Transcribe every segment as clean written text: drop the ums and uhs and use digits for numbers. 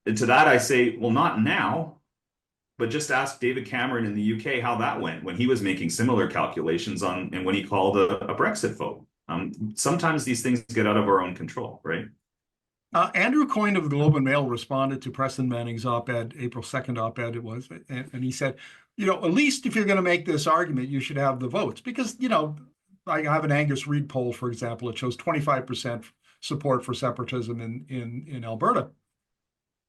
And to that, I say, well, not now, but just ask David Cameron in the UK how that went when he was making similar calculations on and when he called a Brexit vote. Sometimes these things get out of our own control, right? Andrew Coyne of the Globe and Mail responded to Preston Manning's op-ed, April 2nd op-ed it was, and he said, at least if you're going to make this argument, you should have the votes because, I have an Angus Reid poll, for example, it shows 25% support for separatism in Alberta.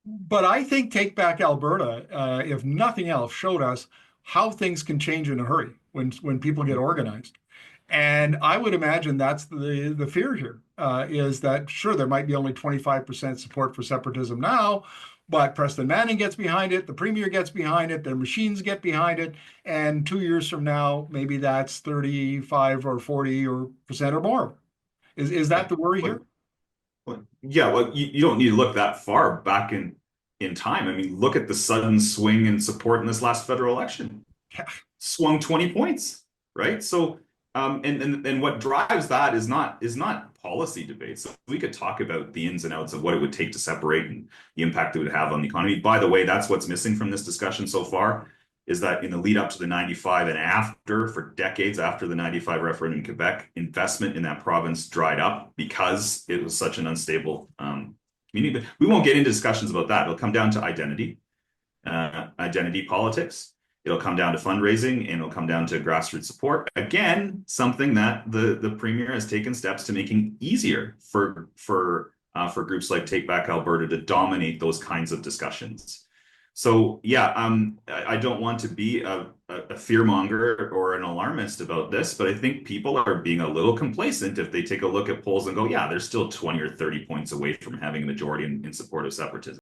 But I think Take Back Alberta, if nothing else, showed us how things can change in a hurry when people get organized. And I would imagine that's the fear here, is that sure, there might be only 25% support for separatism now, but Preston Manning gets behind it, the premier gets behind it, their machines get behind it, and 2 years from now, maybe that's 35 or 40% or more. Is that the worry here? Yeah, well, you don't need to look that far back in time. I mean, look at the sudden swing in support in this last federal election. Yeah. Swung 20 points, right? So, and what drives that is not policy debates. So we could talk about the ins and outs of what it would take to separate and the impact it would have on the economy. By the way, that's what's missing from this discussion so far, is that in the lead up to the 95 and after, for decades after the 95 referendum in Quebec, investment in that province dried up because it was such an unstable community. But we won't get into discussions about that. It'll come down to identity politics. It'll come down to fundraising, and it'll come down to grassroots support. Again, something that the premier has taken steps to making easier for groups like Take Back Alberta to dominate those kinds of discussions. So yeah, I don't want to be a fearmonger or an alarmist about this, but I think people are being a little complacent if they take a look at polls and go, yeah, they're still 20 or 30 points away from having a majority in support of separatism.